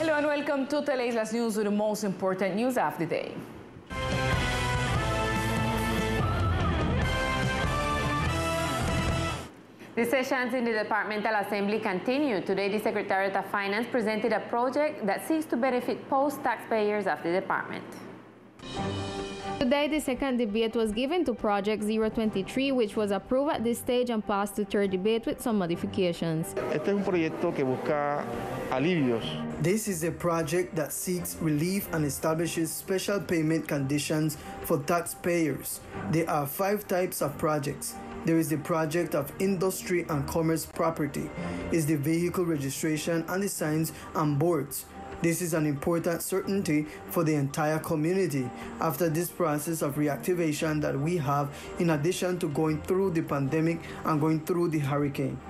Hello and welcome to Teleislas News with the most important news of the day. The sessions in the Departmental Assembly continue. Today, the Secretariat of Finance presented a project that seeks to benefit post-taxpayers of the department. Today, the second debate was given to Project 023, which was approved at this stage and passed to third debate with some modifications. Este es un proyecto que busca alivios. This is a project that seeks relief and establishes special payment conditions for taxpayers. There are 5 types of projects. There is the project of industry and commerce property, is the vehicle registration and the signs and boards. This is an important certainty for the entire community after this process of reactivation that we have, in addition to going through the pandemic and going through the hurricane.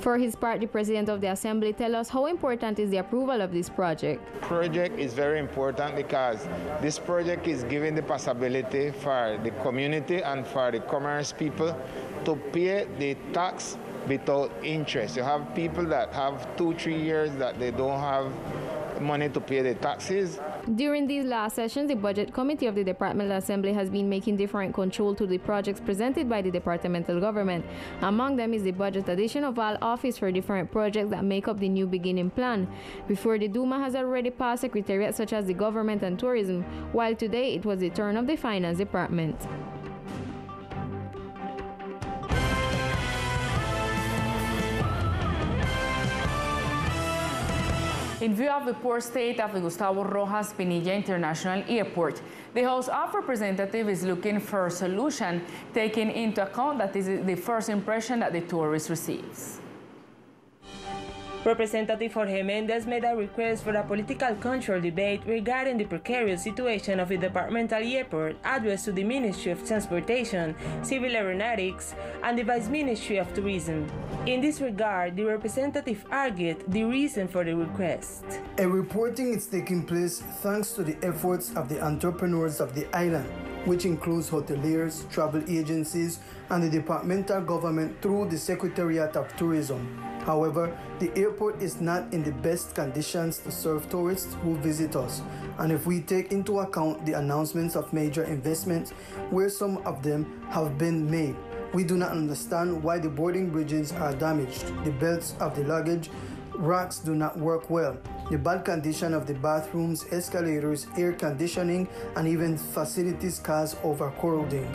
For his part, the President of the Assembly tells us how important is the approval of this project. Project is very important because this project is giving the possibility for the community and for the commerce people to pay the tax without interest. You have people that have 2-3 years that they don't have money to pay the taxes. During these last sessions, the Budget Committee of the Departmental Assembly has been making different control to the projects presented by the departmental government. Among them is the budget addition of all office for different projects that make up the New Beginning Plan. Before, the Duma has already passed secretariats such as the Government and Tourism, while today it was the turn of the Finance Department. In view of the poor state of the Gustavo Rojas Pinilla International Airport, the House of Representatives is looking for a solution, taking into account that this is the first impression that the tourist receives. Representative Jorge Mendez made a request for a political control debate regarding the precarious situation of the departmental airport addressed to the Ministry of Transportation, Civil Aeronautics, and the Vice Ministry of Tourism. In this regard, the representative argued the reason for the request. A reporting is taking place thanks to the efforts of the entrepreneurs of the island, which includes hoteliers, travel agencies, and the departmental government through the Secretariat of Tourism. However, the airport is not in the best conditions to serve tourists who visit us, and if we take into account the announcements of major investments where some of them have been made, we do not understand why the boarding bridges are damaged, the belts of the luggage racks do not work well, the bad condition of the bathrooms, escalators, air conditioning, and even facilities cars over corroding.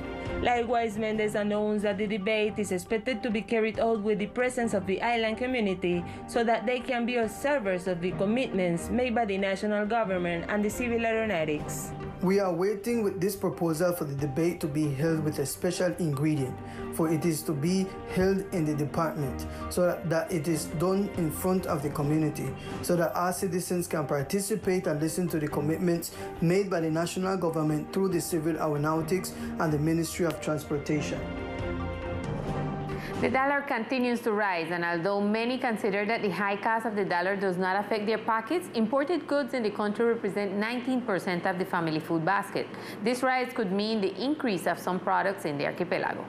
Likewise, Mendez announced that the debate is expected to be carried out with the presence of the island community so that they can be observers of the commitments made by the national government and the civil aeronautics. We are waiting with this proposal for the debate to be held with a special ingredient, for it is to be held in the department so that it is done in front of the community, so that our citizens can participate and listen to the commitments made by the national government through the Civil Aeronautics and the Ministry of Transportation. The dollar continues to rise, and although many consider that the high cost of the dollar does not affect their pockets, imported goods in the country represent 19% of the family food basket. This rise could mean the increase of some products in the archipelago.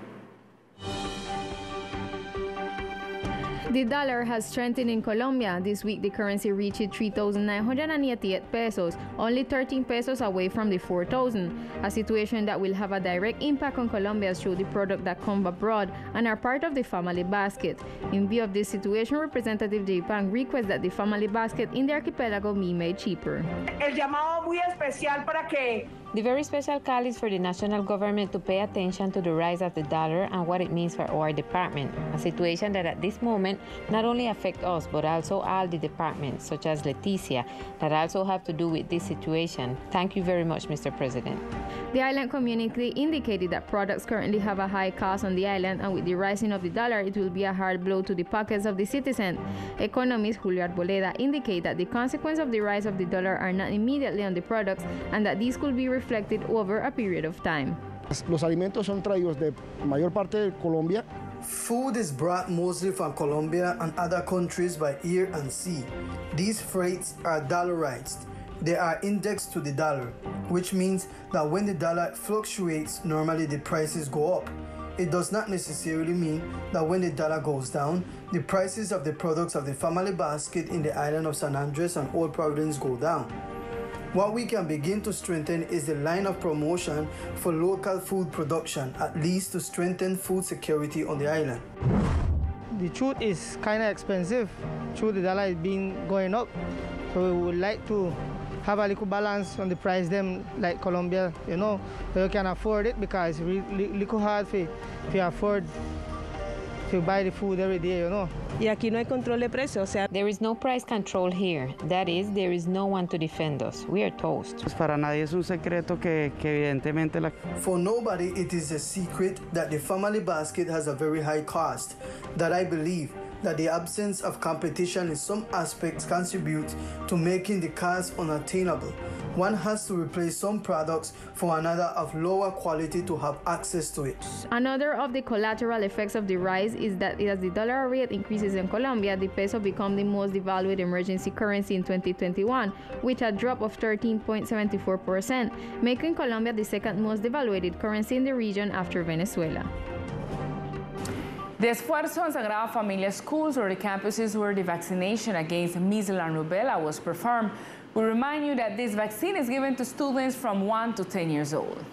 The dollar has strengthened in Colombia. This week, the currency reached 3,988 pesos, only 13 pesos away from the 4,000, a situation that will have a direct impact on Colombians through the products that come abroad and are part of the family basket. In view of this situation, Representative J. Pang requests that the family basket in the archipelago be made cheaper. El llamado muy especial para que The very special call is for the national government to pay attention to the rise of the dollar and what it means for our department, a situation that at this moment not only affects us but also all the departments, such as Leticia, that also have to do with this situation. Thank you very much, Mr. President. The island community indicated that products currently have a high cost on the island, and with the rising of the dollar, it will be a hard blow to the pockets of the citizen. Economist Julio Arboleda indicate that the consequences of the rise of the dollar are not immediately on the products and that these could be reflected over a period of time. Los alimentos son traídos de mayor parte de Colombia. Food is brought mostly from Colombia and other countries by air and sea. These freights are dollarized. They are indexed to the dollar, which means that when the dollar fluctuates, normally the prices go up. it does not necessarily mean that when the dollar goes down, the prices of the products of the family basket in the island of San Andres and Old Providence go down. What we can begin to strengthen is the line of promotion for local food production, at least to strengthen food security on the island. The truth is kind of expensive. True, the dollar is going up. So we would like to have a little balance on the price them like Colombia, you know, so you can afford it, because it's really little hard if you afford to buy the food every day, you know. Y aquí no hay control de precios, o sea. There is no price control here. That is, there is no one to defend us. We are toast. Para nadie es un secreto que evidentemente la... For nobody, it is a secret that the family basket has a very high cost, that I believe that the absence of competition in some aspects contributes to making the cost unattainable. One has to replace some products for another of lower quality to have access to it. Another of the collateral effects of the rise is that as the dollar rate increases in Colombia, the peso becomes the most devalued emergency currency in 2021, with a drop of 13.74%, making Colombia the second most devalued currency in the region after Venezuela. The esfuerzo en Sagrada Familia schools or the campuses where the vaccination against measles and rubella was performed. We remind you that this vaccine is given to students from 1 to 10 years old.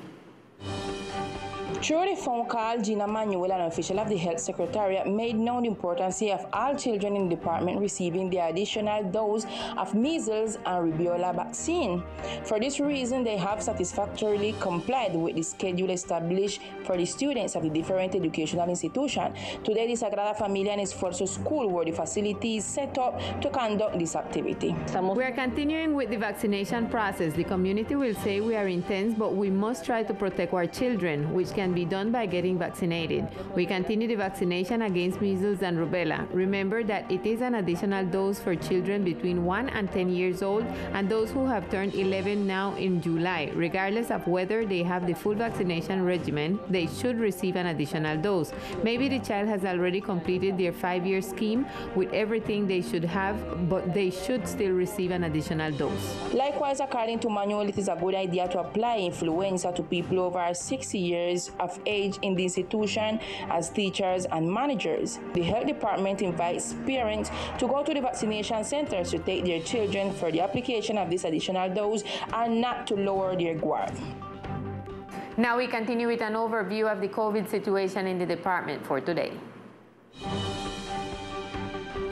Through the phone call, Dina Merlin, an official of the Health Secretariat, made known the importance of all children in the department receiving the additional dose of measles and rubella vaccine. For this reason, they have satisfactorily complied with the schedule established for the students of the different educational institutions. Today, the Sagrada Familia and Esfuerzo School were the facilities set up to conduct this activity. We are continuing with the vaccination process. The community will say we are intense, but we must try to protect our children, which can be done by getting vaccinated. We continue the vaccination against measles and rubella. Remember that it is an additional dose for children between 1 and 10 years old and those who have turned 11 now in July. Regardless of whether they have the full vaccination regimen, they should receive an additional dose. Maybe the child has already completed their 5-year scheme with everything they should have, but they should still receive an additional dose. Likewise, according to Manuel, it is a good idea to apply influenza to people over 60 years of age in the institution as teachers and managers. The health department invites parents to go to the vaccination centers to take their children for the application of this additional dose and not to lower their guard. Now we continue with an overview of the COVID situation in the department for today.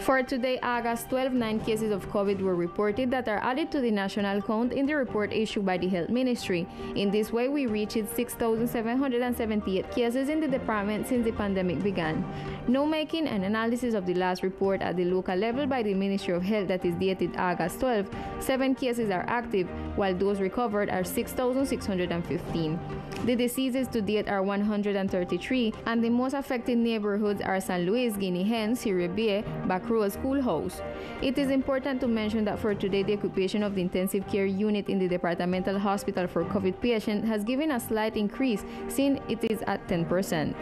For today, August 12, 9 cases of COVID were reported that are added to the national count in the report issued by the Health Ministry. In this way, we reached 6,778 cases in the department since the pandemic began. No making an analysis of the last report at the local level by the Ministry of Health that is dated August 12, 7 cases are active, while those recovered are 6,615. The diseases to date are 133, and the most affected neighborhoods are San Luis, Guinea Hen, Siribie, Bacrua Schoolhouse. It is important to mention that for today, the occupation of the intensive care unit in the departmental hospital for COVID patients has given a slight increase, since it is at 10%.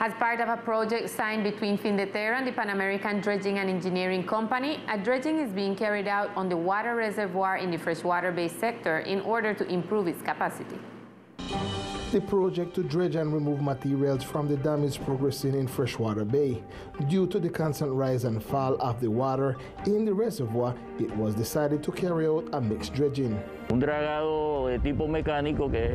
As part of a project signed between Findeterra and the Pan American Dredging and Engineering Company, a dredging is being carried out on the water reservoir in the freshwater-based sector in order to improve its capacity. The project to dredge and remove materials from the dam is progressing in Freshwater Bay. Due to the constant rise and fall of the water in the reservoir, it was decided to carry out a mixed dredging.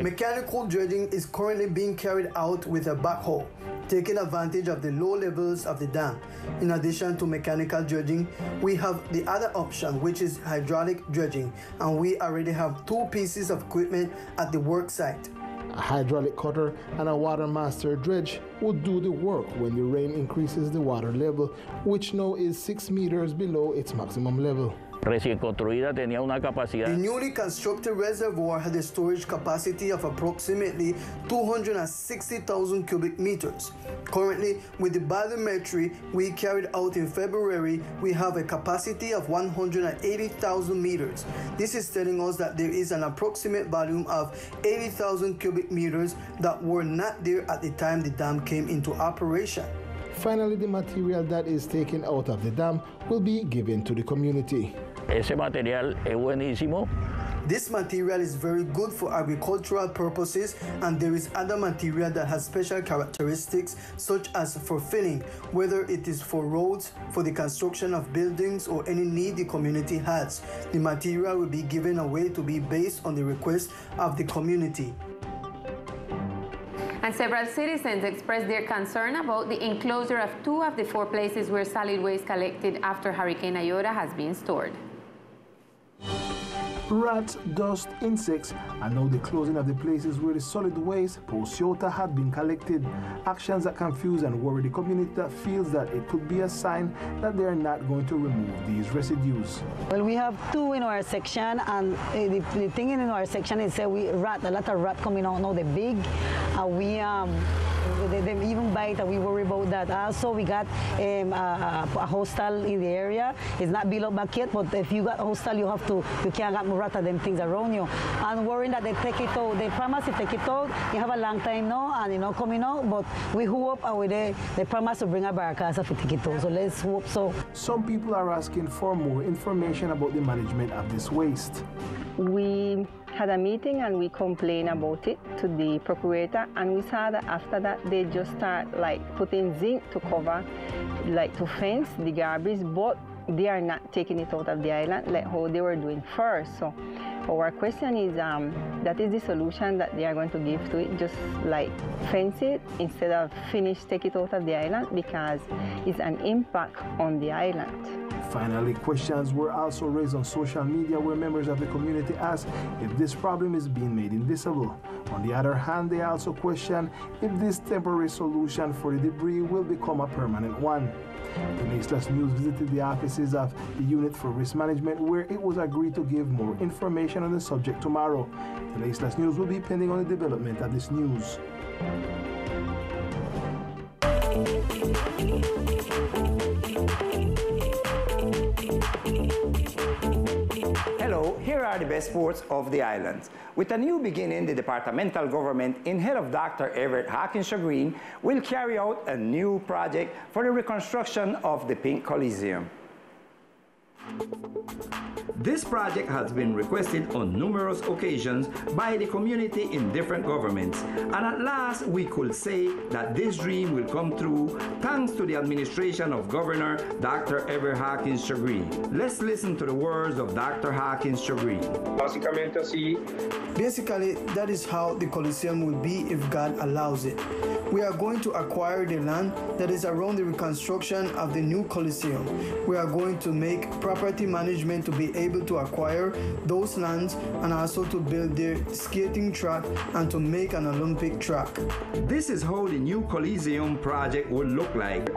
Mechanical dredging is currently being carried out with a backhoe, taking advantage of the low levels of the dam. In addition to mechanical dredging, we have the other option, which is hydraulic dredging, and we already have 2 pieces of equipment at the work site. A hydraulic cutter and a water master dredge would do the work when the rain increases the water level, which now is 6 meters below its maximum level. The newly constructed reservoir had a storage capacity of approximately 260,000 cubic meters. Currently, with the bathymetry we carried out in February, we have a capacity of 180,000 meters. This is telling us that there is an approximate volume of 80,000 cubic meters that were not there at the time the dam came into operation. Finally, the material that is taken out of the dam will be given to the community. Ese material es buenísimo This material is very good for agricultural purposes, and there is other material that has special characteristics such as for filling, whether it is for roads, for the construction of buildings, or any need the community has. The material will be given away to be based on the request of the community. And several citizens expressed their concern about the enclosure of 2 of the 4 places where solid waste collected after Hurricane Iota has been stored. Rats, dust, insects, and now the closing of the places where the solid waste post-Iota had been collected. Actions that confuse and worry the community that feels that it could be a sign that they are not going to remove these residues. Well, we have 2 in our section, and the thing in our section is that a lot of rat coming out now, they're big, they even bite, and we worry about that. Also, we got a hostel in the area. It's not built up back yet, but if you got a hostel, you can't get more rat of them things around you. And worrying that they take it out, they promise to take it out. You have a long time now, and coming out, but we hope they promise to bring a barcasa to take it out. So let's hope so. Some people are asking for more information about the management of this waste. We had a meeting and we complained about it to the procurator, and we saw that after that they just start putting zinc to cover, to fence the garbage, but they are not taking it out of the island like how they were doing first. So our question is, that is the solution that they are going to give to it, just fence it instead of take it out of the island, because it's an impact on the island. Finally, questions were also raised on social media where members of the community asked if this problem is being made invisible. On the other hand, they also question if this temporary solution for the debris will become a permanent one. Teleislas News visited the offices of the Unit for Risk Management, where it was agreed to give more information on the subject tomorrow. Teleislas News will be pending on the development of this news. Hello, here are the best sports of the islands. With a new beginning, the departmental government, in head of Dr. Everett Hawkins-Green, will carry out a new project for the reconstruction of the Pink Coliseum. This project has been requested on numerous occasions by the community in different governments, and at last we could say that this dream will come true thanks to the administration of Governor Dr. Everett Hawkins-Green. Let's listen to the words of Dr. Hawkins-Green. Basically, that is how the Coliseum will be if God allows it. We are going to acquire the land that is around the reconstruction of the new Coliseum. We are going to make property management to be able to acquire those lands, and also to build their skating track and to make an Olympic track. This is how the new Coliseum project will look like.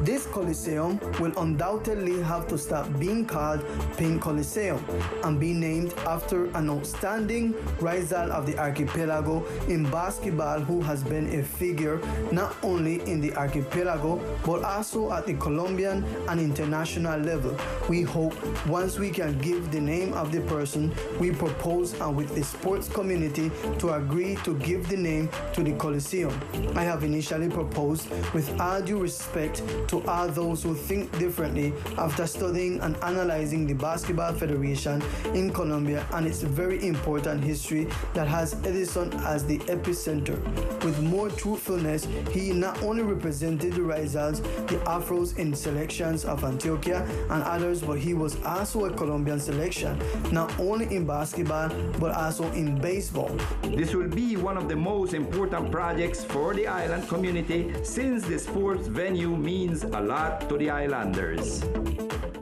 This Coliseum will undoubtedly have to stop being called Pink Coliseum and be named after an outstanding rival of the archipelago in basketball who has been a figure not only in the archipelago but also at the Colombian and international level. We hope once we can give the name of the person we propose, and with the sports community to agree to give the name to the Coliseum. I have initially proposed, with all due respect to all those who think differently, after studying and analyzing the Basketball Federation in Colombia and its very important history that has Edison as the epicenter. With more truthfulness, he not only represented the rivals, the Afros in selections of Antioquia and others, but he was also a Colombian selection, not only in basketball but also in baseball. This will be one of the most important projects for the island community, since the sports venue means a lot to the islanders.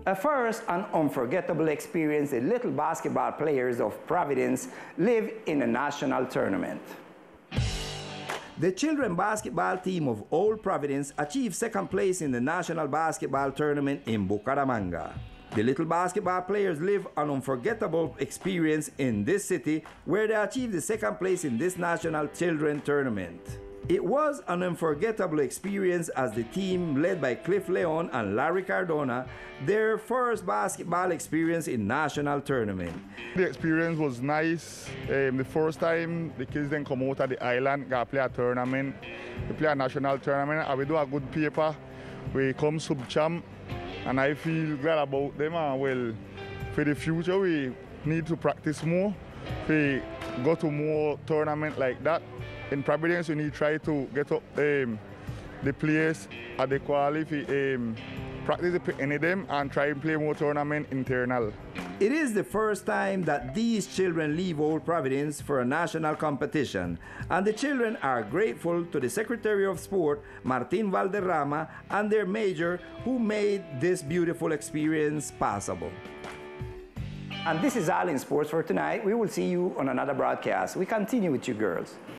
A first and unforgettable experience, the little basketball players of Providence live in a national tournament. The children basketball team of Old Providence achieved second place in the national basketball tournament in Bucaramanga. The little basketball players live an unforgettable experience in this city, where they achieved the second place in this national children tournament. It was an unforgettable experience as the team, led by Cliff Leon and Larry Cardona, their first basketball experience in national tournament. The experience was nice. The first time the kids then come out of the island, got to play a tournament. We play a national tournament, and we do a good paper. We come sub-champ, and I feel glad about them. And well, for the future, we need to practice more. We go to more tournament like that. In Providence, we need to try to get up the players adequately, practice any of them and try and play more tournament internal. It is the first time that these children leave Old Providence for a national competition, and the children are grateful to the Secretary of Sport, Martin Valderrama, and their major who made this beautiful experience possible. And this is all in sports for tonight. We will see you on another broadcast. We continue with you girls.